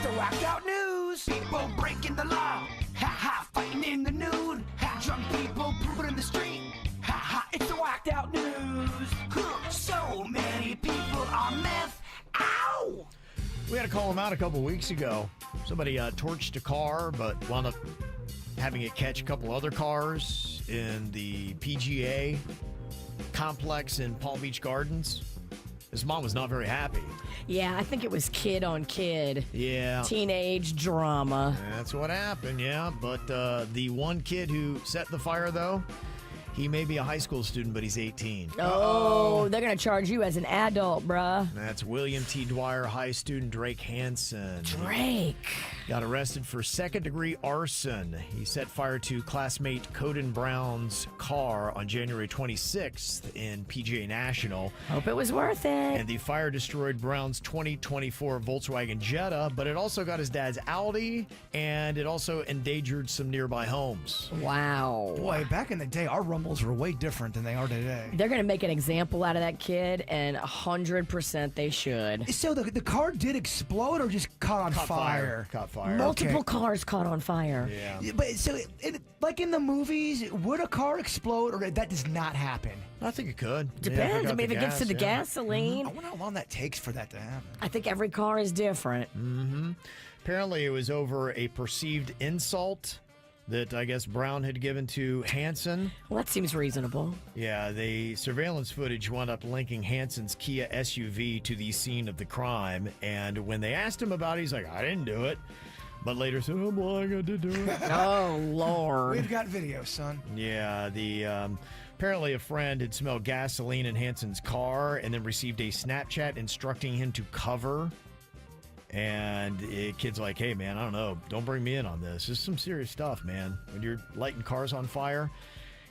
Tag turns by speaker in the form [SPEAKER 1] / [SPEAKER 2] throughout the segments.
[SPEAKER 1] the whacked out news. People breaking the law. Ha ha, fighting in the nude. Ha, drunk people pooping in the street. Ha ha, it's the whacked out news. Huh, so many people on meth. Ow!
[SPEAKER 2] We had to call him out a couple weeks ago. Somebody torched a car, but wound up having it catch a couple other cars in the PGA complex in Palm Beach Gardens. His mom was not very happy.
[SPEAKER 3] Yeah, I think it was kid on kid.
[SPEAKER 2] Yeah.
[SPEAKER 3] Teenage drama.
[SPEAKER 2] That's what happened, yeah. But the one kid who set the fire, though, he may be a high school student, but he's 18.
[SPEAKER 3] Oh, they're going to charge you as an adult, bruh.
[SPEAKER 2] That's William T. Dwyer High student Drake Hansen.
[SPEAKER 3] Drake.
[SPEAKER 2] Got arrested for second-degree arson. He set fire to classmate Coden Brown's car on January 26th in PGA National.
[SPEAKER 3] Hope it was worth it.
[SPEAKER 2] And the fire destroyed Brown's 2024 Volkswagen Jetta, but it also got his dad's Audi, and it also endangered some nearby homes.
[SPEAKER 3] Wow.
[SPEAKER 1] Boy, back in the day, our Rumbles were way different than they are today.
[SPEAKER 3] They're going to make an example out of that kid, and 100% they should.
[SPEAKER 1] So the car did explode or just caught on fire?
[SPEAKER 2] Caught fire.
[SPEAKER 3] Multiple cars caught on fire.
[SPEAKER 2] Yeah.
[SPEAKER 1] But so, like in the movies, would a car explode or that does not happen?
[SPEAKER 2] I think it could.
[SPEAKER 3] Depends. I mean, if it gets to the
[SPEAKER 2] gas.
[SPEAKER 3] gasoline,
[SPEAKER 1] I wonder how long that takes for that to happen.
[SPEAKER 3] I think every car is different.
[SPEAKER 2] Apparently, it was over a perceived insult that I guess Brown had given to Hansen.
[SPEAKER 3] Well, that seems reasonable.
[SPEAKER 2] Yeah, the surveillance footage wound up linking Hansen's Kia SUV to the scene of the crime. And when they asked him about it, he's like, I didn't do it. But later said, oh, boy, I got to do it.
[SPEAKER 3] Oh, Lord.
[SPEAKER 1] We've got video, son.
[SPEAKER 2] Yeah, apparently a friend had smelled gasoline in Hansen's car and then received a Snapchat instructing him to cover. And kid's like, hey, man, I don't know. Don't bring me in on this. This is some serious stuff, man. When you're lighting cars on fire.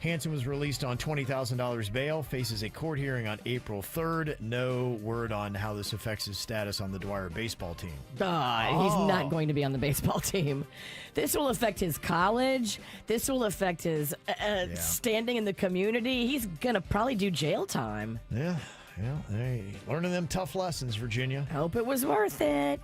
[SPEAKER 2] Hansen was released on $20,000 bail, faces a court hearing on April 3rd. No word on how this affects his status on the Dwyer baseball team.
[SPEAKER 3] He's not going to be on the baseball team. This will affect his college. This will affect his standing in the community. He's going to probably do jail time.
[SPEAKER 2] Yeah, hey, learning them tough lessons, Virginia.
[SPEAKER 3] Hope it was worth it.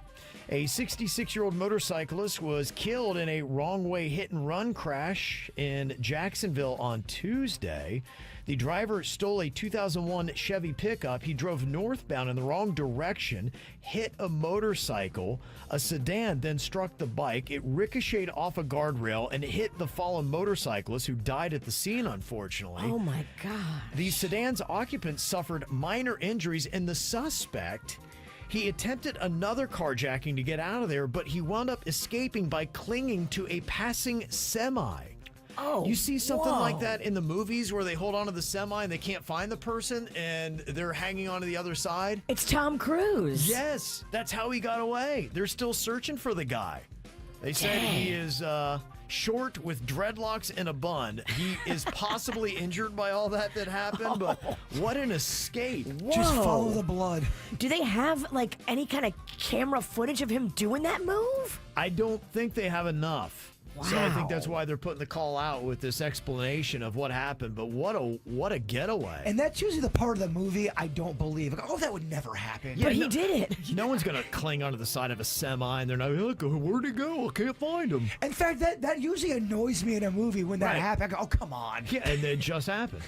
[SPEAKER 2] A 66-year-old motorcyclist was killed in a wrong-way hit-and-run crash in Jacksonville on Tuesday. The driver stole a 2001 Chevy pickup. He drove northbound in the wrong direction, hit a motorcycle. A sedan then struck the bike. It ricocheted off a guardrail and hit the fallen motorcyclist, who died at the scene, unfortunately.
[SPEAKER 3] Oh, my God.
[SPEAKER 2] The sedan's occupants suffered minor injuries, and the suspect, he attempted another carjacking to get out of there, but he wound up escaping by clinging to a passing semi.
[SPEAKER 3] Oh,
[SPEAKER 2] you see something like that in the movies where they hold onto the semi and they can't find the person and they're hanging onto the other side?
[SPEAKER 3] It's Tom Cruise.
[SPEAKER 2] Yes, that's how he got away. They're still searching for the guy. They said he is short with dreadlocks and a bun. He is possibly injured by all that happened, but what an escape.
[SPEAKER 3] Whoa.
[SPEAKER 1] Just follow the blood.
[SPEAKER 3] Do they have, like, any kind of camera footage of him doing that move?
[SPEAKER 2] I don't think they have enough.
[SPEAKER 3] Wow.
[SPEAKER 2] So I think that's why they're putting the call out with this explanation of what happened. But what a getaway.
[SPEAKER 1] And that's usually the part of the movie I don't believe. Like, oh, that would never happen.
[SPEAKER 3] But he did it.
[SPEAKER 2] No one's going to cling onto the side of a semi and they're not, look, where'd he go? I can't find him.
[SPEAKER 1] In fact, that usually annoys me in a movie when that happens. I go, oh, come on.
[SPEAKER 2] Yeah, and it just happened.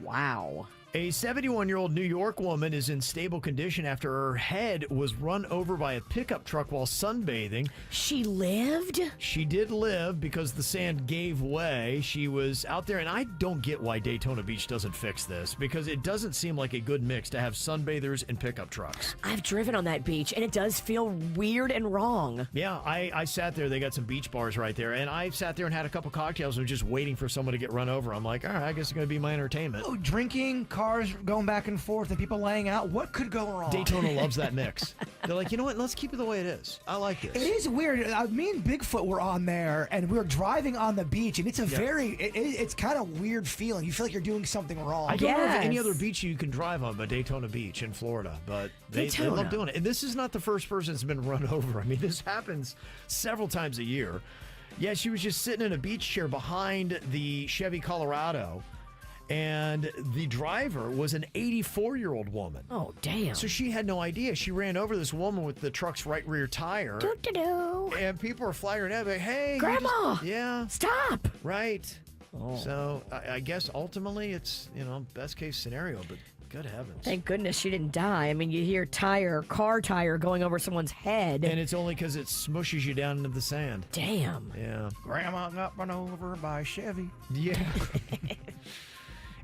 [SPEAKER 3] Wow.
[SPEAKER 2] A 71-year-old New York woman is in stable condition after her head was run over by a pickup truck while sunbathing.
[SPEAKER 3] She lived?
[SPEAKER 2] She did live because the sand gave way. She was out there, and I don't get why Daytona Beach doesn't fix this, because it doesn't seem like a good mix to have sunbathers and pickup trucks.
[SPEAKER 3] I've driven on that beach, and it does feel weird and wrong.
[SPEAKER 2] Yeah, I sat there. They got some beach bars right there, and I sat there and had a couple cocktails and was just waiting for someone to get run over. I'm like, all right, I guess it's going to be my entertainment.
[SPEAKER 1] Oh, drinking, cars going back and forth, and people laying out. What could go wrong?
[SPEAKER 2] Daytona loves that mix. They're like, you know what? Let's keep it the way it is. I like this.
[SPEAKER 1] It is weird. Me and Bigfoot were on there, and we were driving on the beach, and it's a it's kind of weird feeling. You feel like you're doing something wrong.
[SPEAKER 2] I don't know of any other beach you can drive on but Daytona Beach in Florida, but they love doing it. And this is not the first person that's been run over. I mean, this happens several times a year. Yeah, she was just sitting in a beach chair behind the Chevy Colorado, And the driver was an 84-year-old woman.
[SPEAKER 3] Oh, damn.
[SPEAKER 2] So she had no idea. She ran over this woman with the truck's right rear tire.
[SPEAKER 3] Doo-doo-doo.
[SPEAKER 2] And people were flying her down, like, hey.
[SPEAKER 3] Grandma!
[SPEAKER 2] Yeah.
[SPEAKER 3] Stop!
[SPEAKER 2] Right.
[SPEAKER 3] Oh.
[SPEAKER 2] So I guess ultimately it's, best case scenario, but good heavens.
[SPEAKER 3] Thank goodness she didn't die. I mean, you hear car tire going over someone's head.
[SPEAKER 2] And it's only because it smushes you down into the sand.
[SPEAKER 3] Damn.
[SPEAKER 2] Yeah.
[SPEAKER 4] Grandma got run over by a Chevy.
[SPEAKER 2] Yeah.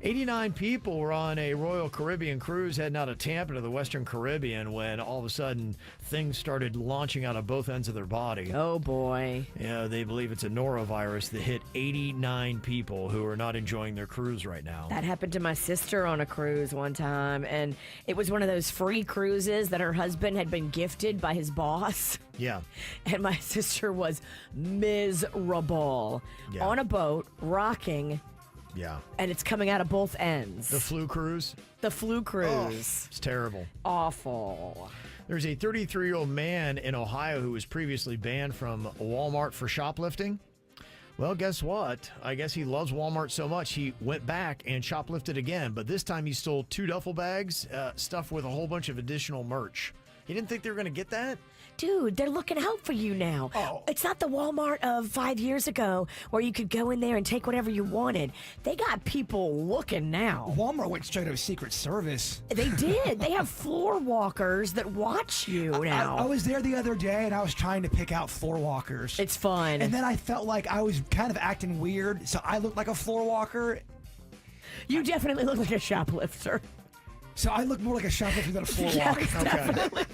[SPEAKER 2] 89 people were on a Royal Caribbean cruise heading out of Tampa to the Western Caribbean when all of a sudden things started launching out of both ends of their body.
[SPEAKER 3] Oh, boy.
[SPEAKER 2] Yeah, they believe it's a norovirus that hit 89 people who are not enjoying their cruise right now.
[SPEAKER 3] That happened to my sister on a cruise one time, and it was one of those free cruises that her husband had been gifted by his boss.
[SPEAKER 2] Yeah.
[SPEAKER 3] And my sister was miserable
[SPEAKER 2] Yeah.
[SPEAKER 3] on a boat, rocking,
[SPEAKER 2] Yeah.
[SPEAKER 3] and it's coming out of both ends.
[SPEAKER 2] The flu cruise?
[SPEAKER 3] The flu cruise.
[SPEAKER 2] It's terrible.
[SPEAKER 3] Awful.
[SPEAKER 2] There's a 33-year-old man in Ohio who was previously banned from Walmart for shoplifting. Well, guess what? I guess he loves Walmart so much he went back and shoplifted again, but this time he stole 2 duffel bags stuffed with a whole bunch of additional merch. He didn't think they were going to get that?
[SPEAKER 3] Dude, they're looking out for you now.
[SPEAKER 4] Oh.
[SPEAKER 3] It's not the Walmart of 5 years ago where you could go in there and take whatever you wanted. They got people looking now.
[SPEAKER 4] Walmart went straight to Secret Service.
[SPEAKER 3] They did. They have floor walkers that watch you now.
[SPEAKER 4] I was there the other day and I was trying to pick out floor walkers.
[SPEAKER 3] It's fun.
[SPEAKER 4] And then I felt like I was kind of acting weird, so I looked like a floor walker.
[SPEAKER 3] You definitely look like a shoplifter.
[SPEAKER 4] So I look more like a shoplifter than a floor
[SPEAKER 3] Yeah,
[SPEAKER 4] walker.
[SPEAKER 3] definitely.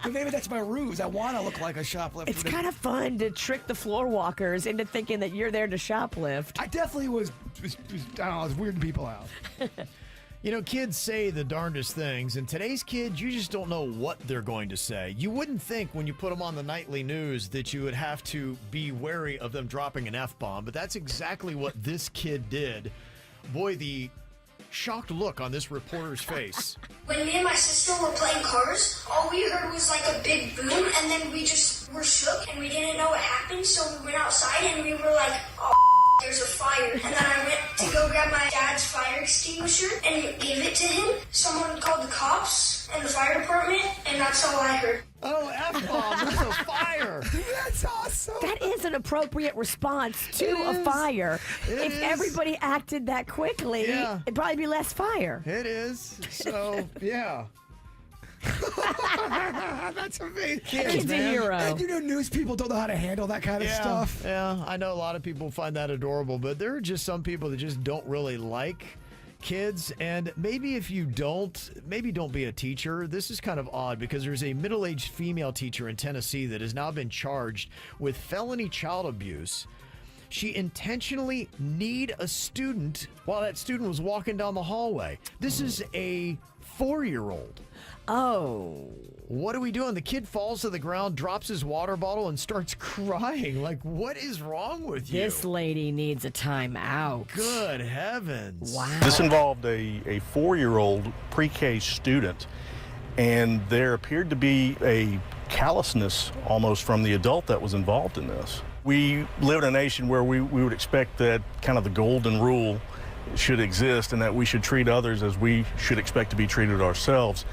[SPEAKER 4] But maybe that's my ruse. I want to look like a shoplifter.
[SPEAKER 3] It's kind of fun to trick the floor walkers into thinking that you're there to shoplift.
[SPEAKER 4] I definitely was I don't know, I was weirding people out.
[SPEAKER 2] Kids say the darndest things, and today's kids, you just don't know what they're going to say. You wouldn't think when you put them on the nightly news that you would have to be wary of them dropping an F-bomb, but that's exactly what this kid did. Boy, the shocked look on this reporter's face.
[SPEAKER 5] When me and my sister were playing cars, all we heard was like a big boom, and then we just were shook, and we didn't know what happened, so we went outside, and we were like, oh, there's a fire. And then I went to go grab my dad's fire extinguisher and give it to him. Someone called the cops and the fire department, and that's all I heard.
[SPEAKER 2] Oh, F-bomb, there's a fire.
[SPEAKER 4] That's awesome.
[SPEAKER 3] That is an appropriate response to a fire. If
[SPEAKER 2] is.
[SPEAKER 3] everybody acted that quickly,
[SPEAKER 2] Yeah.
[SPEAKER 3] it'd probably be less fire.
[SPEAKER 2] It is. So, yeah.
[SPEAKER 4] That's amazing.
[SPEAKER 3] Kid's a
[SPEAKER 2] man.
[SPEAKER 3] hero.
[SPEAKER 4] And news people don't know how to handle that kind of stuff.
[SPEAKER 2] Yeah, I know a lot of people find that adorable, but there are just some people that just don't really like kids. And maybe if you don't, maybe don't be a teacher. This is kind of odd because there's a middle-aged female teacher in Tennessee that has now been charged with felony child abuse. She intentionally kneed a student while that student was walking down the hallway. This is a 4-year-old.
[SPEAKER 3] Oh.
[SPEAKER 2] What are we doing? The kid falls to the ground, drops his water bottle, and starts crying. Like, what is wrong with you?
[SPEAKER 3] This lady needs a timeout.
[SPEAKER 2] Good heavens.
[SPEAKER 3] Wow.
[SPEAKER 6] This involved a 4-year-old pre-K student, and there appeared to be a callousness almost from the adult that was involved in this. We live in a nation where we would expect that kind of the golden rule should exist and that we should treat others as we should expect to be treated ourselves.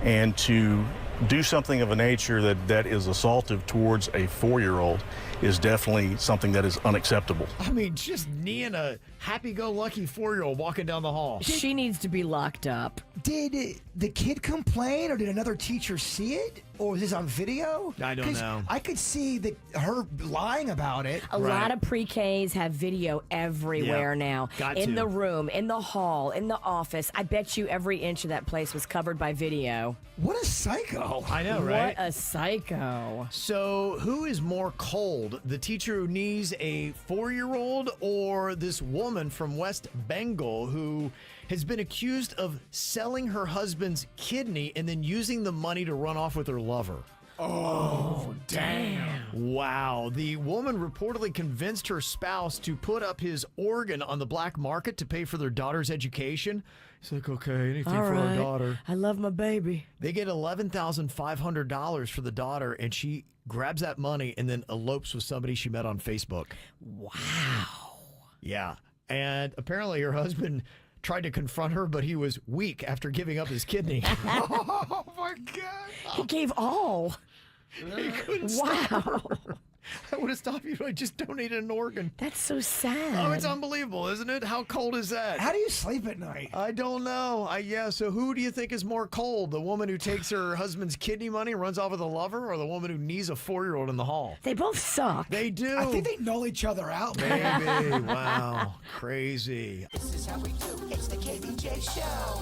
[SPEAKER 6] And to do something of a nature that is assaultive towards a 4-year-old is definitely something that is unacceptable.
[SPEAKER 2] I mean, just kneeing a happy-go-lucky 4-year-old walking down the hall.
[SPEAKER 3] She needs to be locked up.
[SPEAKER 4] Did the kid complain, or did another teacher see it, or was this on video?
[SPEAKER 2] I don't
[SPEAKER 4] 'Cause
[SPEAKER 2] know.
[SPEAKER 4] I could see her lying about it.
[SPEAKER 3] A
[SPEAKER 2] Right.
[SPEAKER 3] lot of pre-Ks have video everywhere
[SPEAKER 2] Yeah.
[SPEAKER 3] now.
[SPEAKER 2] Got
[SPEAKER 3] in
[SPEAKER 2] to.
[SPEAKER 3] the room, in the hall, in the office. I bet you every inch of that place was covered by video.
[SPEAKER 4] What a psycho!
[SPEAKER 2] I know, right?
[SPEAKER 3] What a psycho.
[SPEAKER 2] So, who is more cold, the teacher who knees a 4-year-old or this woman from West Bengal who has been accused of selling her husband's kidney and then using the money to run off with her lover?
[SPEAKER 4] Oh, damn.
[SPEAKER 2] Wow. The woman reportedly convinced her spouse to put up his organ on the black market to pay for their daughter's education. He's like, okay, anything
[SPEAKER 3] All
[SPEAKER 2] for our
[SPEAKER 3] right.
[SPEAKER 2] daughter.
[SPEAKER 3] I love my baby.
[SPEAKER 2] They get $11,500 for the daughter, and she grabs that money and then elopes with somebody she met on Facebook.
[SPEAKER 3] Wow.
[SPEAKER 2] Yeah. And apparently her husband tried to confront her, but he was weak after giving up his kidney.
[SPEAKER 4] Oh my God.
[SPEAKER 3] He gave all.
[SPEAKER 2] He couldn't
[SPEAKER 3] Wow.
[SPEAKER 2] I would have stopped you. I just donated an organ.
[SPEAKER 3] That's so sad.
[SPEAKER 2] Oh, it's unbelievable, isn't it? How cold is that?
[SPEAKER 4] How do you sleep at night?
[SPEAKER 2] I don't know. Yeah, so who do you think is more cold? The woman who takes her husband's kidney money and runs off with a lover, or the woman who knees a 4-year-old in the hall?
[SPEAKER 3] They both suck.
[SPEAKER 2] They do.
[SPEAKER 4] I think they null each other out.
[SPEAKER 2] Maybe. Wow. Crazy.
[SPEAKER 1] This is how we do. It's the KVJ show.